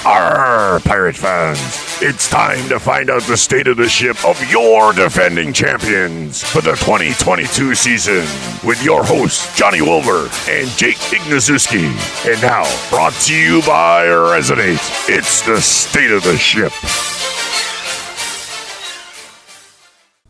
Arr, Pirate fans, it's time to find out the state of the ship of your defending champions for the 2022 season with your hosts, Johnny Wolver and Jake Ignaszewski. And now, brought to you by Resonate, it's the state of the ship.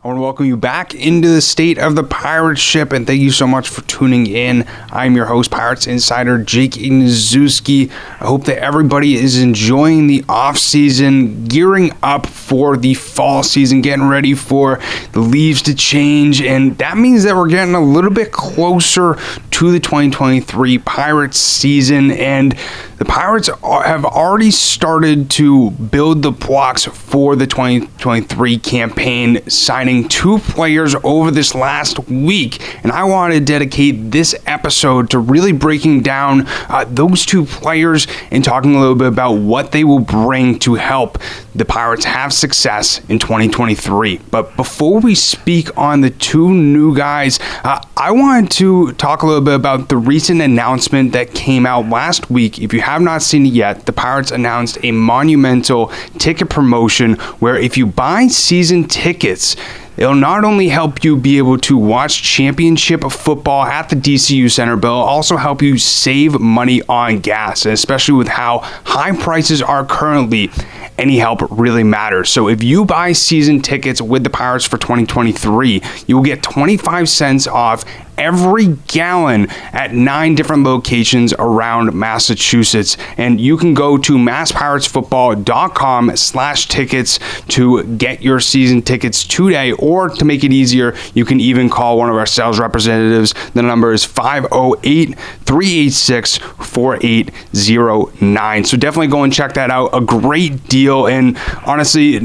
I want to welcome you back into the state of the pirate ship, and thank you so much for tuning in. I'm your host, Pirates Insider Jake Ignaszewski. I hope that everybody is enjoying the off-season, gearing up for the fall season, getting ready for the leaves to change, and that means that we're getting a little bit closer to the 2023 Pirates season, and the Pirates have already started to build the blocks for the 2023 campaign, signing 2 players over this last week. And I want to dedicate this episode to really breaking down those 2 players and talking a little bit about what they will bring to help the Pirates have success in 2023. But before we speak on the 2 new guys, I wanted to talk a little bit about the recent announcement that came out last week. If you have not seen it yet, the Pirates announced a Monumental ticket promotion where if you buy season tickets, it'll not only help you be able to watch championship football at the DCU Center, but it'll also help you save money on gas, and especially with how high prices are currently, any help really matters. So if you buy season tickets with the Pirates for 2023, you will get 25 cents off every gallon at 9 different locations around Massachusetts. And you can go to masspiratsfootball.com/tickets to get your season tickets today, or to make it easier, you can even call one of our sales representatives. The number is 508-386-4809. So definitely go and check that out. A great deal. And honestly,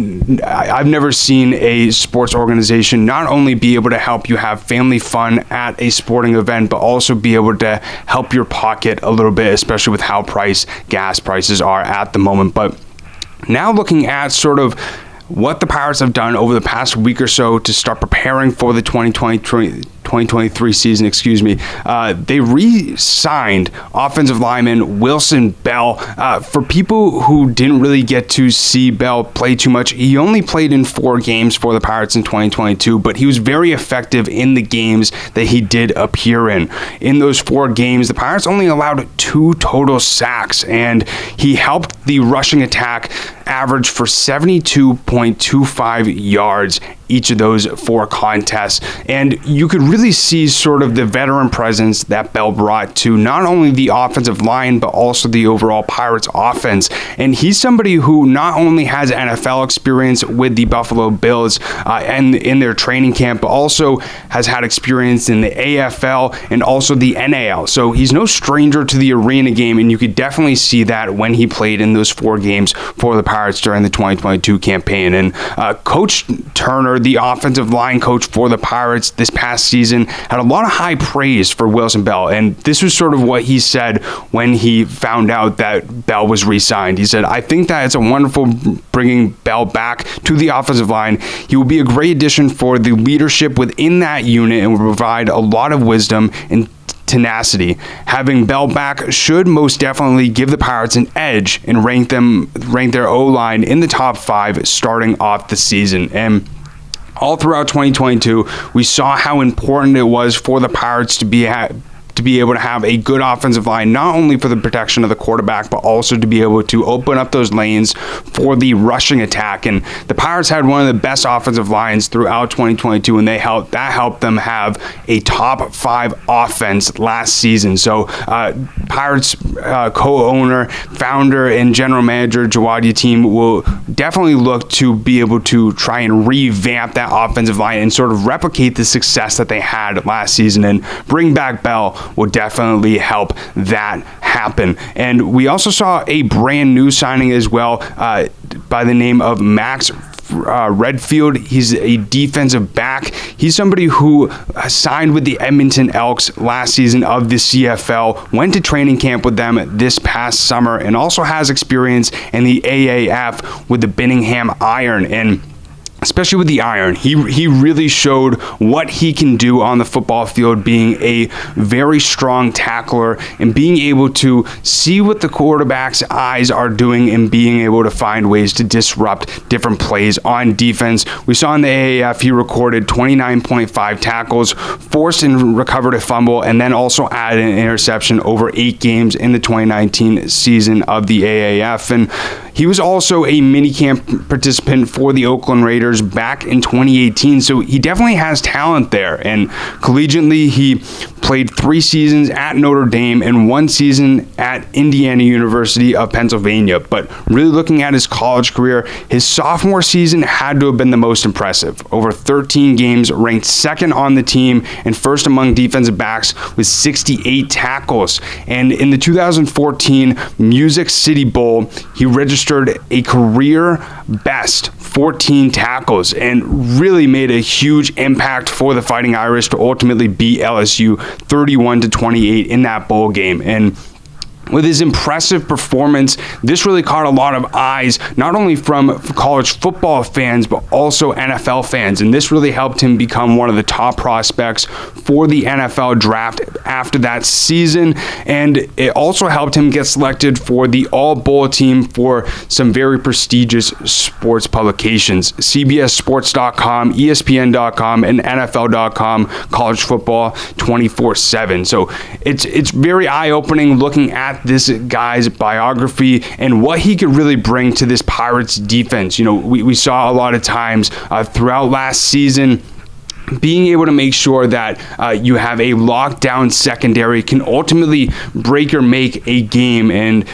I've never seen a sports organization not only be able to help you have family fun at a sporting event, but also be able to help your pocket a little bit, especially with how gas prices are at the moment. But now looking at sort of what the Pirates have done over the past week or so to start preparing for the 2023 season, they re-signed offensive lineman Wilson Bell. For people who didn't really get to see Bell play too much, he only played in 4 games for the Pirates in 2022, but he was very effective in the games that he did appear in. In those 4 games, the Pirates only allowed 2 total sacks, and he helped the rushing attack average for 72.25 yards each of those 4 contests. And you could really see sort of the veteran presence that Bell brought to not only the offensive line, but also the overall Pirates offense. And he's somebody who not only has NFL experience with the Buffalo Bills and in their training camp, but also has had experience in the AFL and also the NAL. So he's no stranger to the arena game, and you could definitely see that when he played in those 4 games for the Pirates during the 2022 campaign. And Coach Turner, the offensive line coach for the Pirates this past season, had a lot of high praise for Wilson Bell, and this was sort of what he said when he found out that Bell was re-signed. He said, "I think that it's a wonderful bringing Bell back to the offensive line. He will be a great addition for the leadership within that unit and will provide a lot of wisdom and tenacity. Having Bell back should most definitely give the Pirates an edge and rank their O-line in the top 5 starting off the season." And all throughout 2022, we saw how important it was for the Pirates to be able to have a good offensive line, not only for the protection of the quarterback, but also to be able to open up those lanes for the rushing attack. And the Pirates had one of the best offensive lines throughout 2022, and that helped them have a top 5 offense last season. So Pirates co-owner, founder, and general manager Jawad Yateem will definitely look to be able to try and revamp that offensive line and sort of replicate the success that they had last season, and bring back Bell will definitely help that happen. And we also saw a brand new signing as well by the name of Max Redfield. He's a defensive back. He's somebody who signed with the Edmonton Elks last season of the CFL, went to training camp with them this past summer, and also has experience in the AAF with the Birmingham Iron. And especially with the iron. He really showed what he can do on the football field, being a very strong tackler and being able to see what the quarterback's eyes are doing and being able to find ways to disrupt different plays on defense. We saw in the AAF he recorded 29.5 tackles, forced and recovered a fumble, and then also added an interception over 8 games in the 2019 season of the AAF. And he was also a minicamp participant for the Oakland Raiders back in 2018, so he definitely has talent there. And collegiately, he played 3 seasons at Notre Dame and 1 season at Indiana University of Pennsylvania. But really looking at his college career, his sophomore season had to have been the most impressive. Over 13 games, ranked 2nd on the team and 1st among defensive backs with 68 tackles. And in the 2014 Music City Bowl, he registered a career best 14 tackles and really made a huge impact for the Fighting Irish to ultimately beat LSU 31-28 in that bowl game. And with his impressive performance, this really caught a lot of eyes, not only from college football fans, but also NFL fans. And this really helped him become one of the top prospects for the NFL draft after that season. And it also helped him get selected for the All-Bowl team for some very prestigious sports publications: CBSSports.com, ESPN.com, and NFL.com, College Football 24/7. So it's very eye-opening looking at this guy's biography and what he could really bring to this Pirates defense. You know, we saw a lot of times throughout last season, being able to make sure that you have a lockdown secondary can ultimately break or make a game, and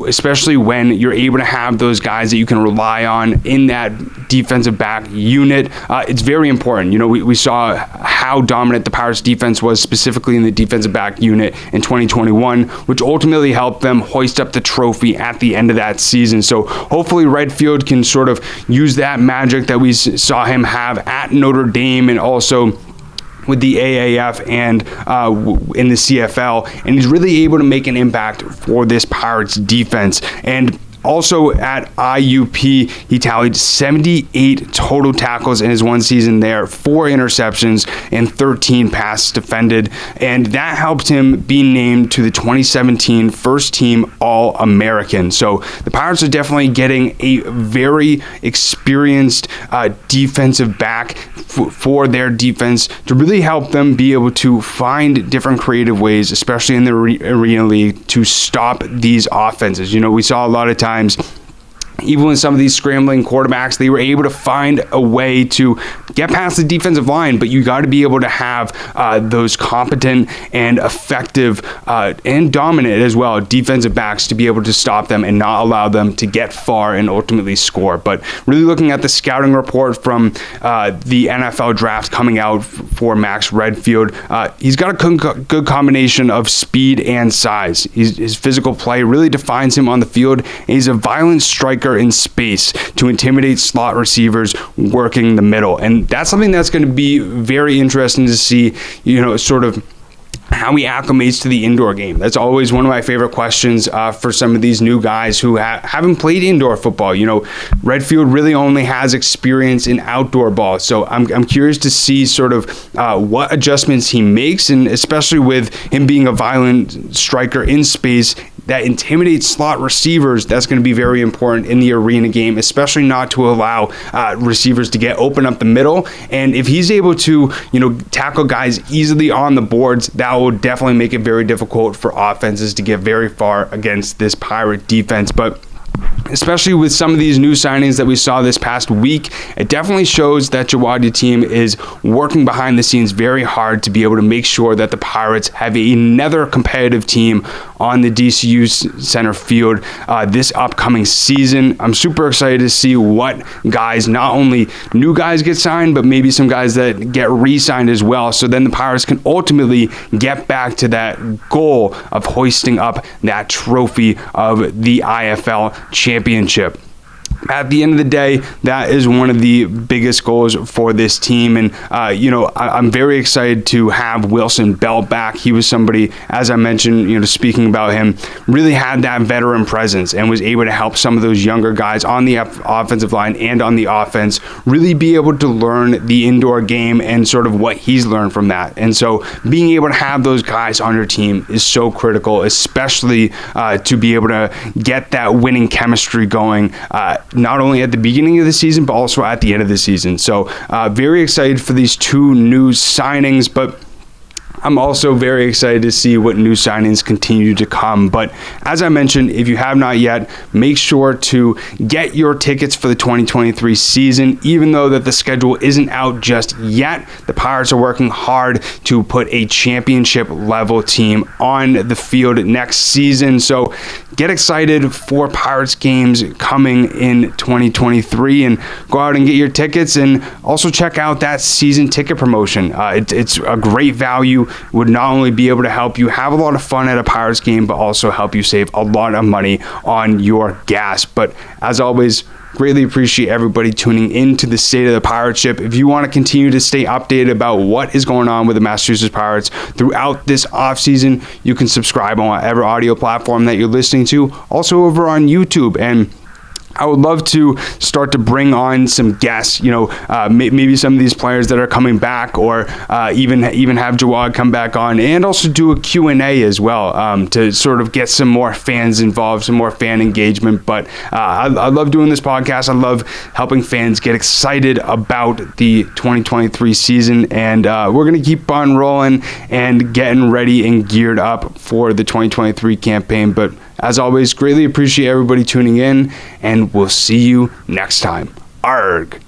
especially when you're able to have those guys that you can rely on in that defensive back unit, it's very important. You know, we saw how dominant the Pirates defense was, specifically in the defensive back unit in 2021, which ultimately helped them hoist up the trophy at the end of that season. So hopefully Redfield can sort of use that magic that we saw him have at Notre Dame and also with the AAF and in the CFL, and he's really able to make an impact for this Pirates defense. And also at IUP, he tallied 78 total tackles in his 1 season there, 4 interceptions, and 13 passes defended. And that helped him be named to the 2017 First Team All-American. So the Pirates are definitely getting a very experienced defensive back for their defense to really help them be able to find different creative ways, especially in the Arena League, to stop these offenses. You know, we saw a lot of times, even with some of these scrambling quarterbacks, they were able to find a way to get past the defensive line, but you got to be able to have those competent and effective and dominant as well defensive backs to be able to stop them and not allow them to get far and ultimately score. But really looking at the scouting report from the NFL draft coming out for Max Redfield, he's got a good combination of speed and size. His physical play really defines him on the field, and he's a violent striker in space to intimidate slot receivers working the middle. And that's something that's going to be very interesting to see, you know, sort of how he acclimates to the indoor game. That's always one of my favorite questions for some of these new guys who haven't played indoor football. You know, Redfield really only has experience in outdoor ball. So I'm curious to see sort of what adjustments he makes, and especially with him being a violent striker in space that intimidates slot receivers. That's going to be very important in the arena game, especially not to allow receivers to get open up the middle. And if he's able to, you know, tackle guys easily on the boards, that will definitely make it very difficult for offenses to get very far against this Pirate defense. But especially with some of these new signings that we saw this past week, it definitely shows that Jawadi team is working behind the scenes very hard to be able to make sure that the Pirates have another competitive team on the DCU center field this upcoming season. I'm super excited to see what guys, not only new guys get signed, but maybe some guys that get re-signed as well. So then the Pirates can ultimately get back to that goal of hoisting up that trophy of the IFL championship. at the end of the day, that is one of the biggest goals for this team. And, I'm very excited to have Wilson Bell back. He was somebody, as I mentioned, speaking about him, really had that veteran presence and was able to help some of those younger guys on the offensive line and on the offense really be able to learn the indoor game and sort of what he's learned from that. And so being able to have those guys on your team is so critical, especially to be able to get that winning chemistry going, not only at the beginning of the season, but also at the end of the season. So very excited for these two new signings, but I'm also very excited to see what new signings continue to come. But as I mentioned, if you have not yet, make sure to get your tickets for the 2023 season. Even though that the schedule isn't out just yet, the Pirates are working hard to put a championship level team on the field next season. So get excited for Pirates games coming in 2023 and go out and get your tickets, and also check out that season ticket promotion. It's a great value. Would not only be able to help you have a lot of fun at a Pirates game, but also help you save a lot of money on your gas. But as always, greatly appreciate everybody tuning in to the State of the Pirate Ship. If you want to continue to stay updated about what is going on with the Massachusetts Pirates throughout this offseason, you can subscribe on whatever audio platform that you're listening to. Also over on YouTube. And I would love to start to bring on some guests, maybe some of these players that are coming back, or even have Jawad come back on, and also do a Q&A as well, to sort of get some more fans involved, some more fan engagement. But I love doing this podcast. I love helping fans get excited about the 2023 season, and we're going to keep on rolling and getting ready and geared up for the 2023 campaign. But as always, greatly appreciate everybody tuning in, and we'll see you next time. Arg!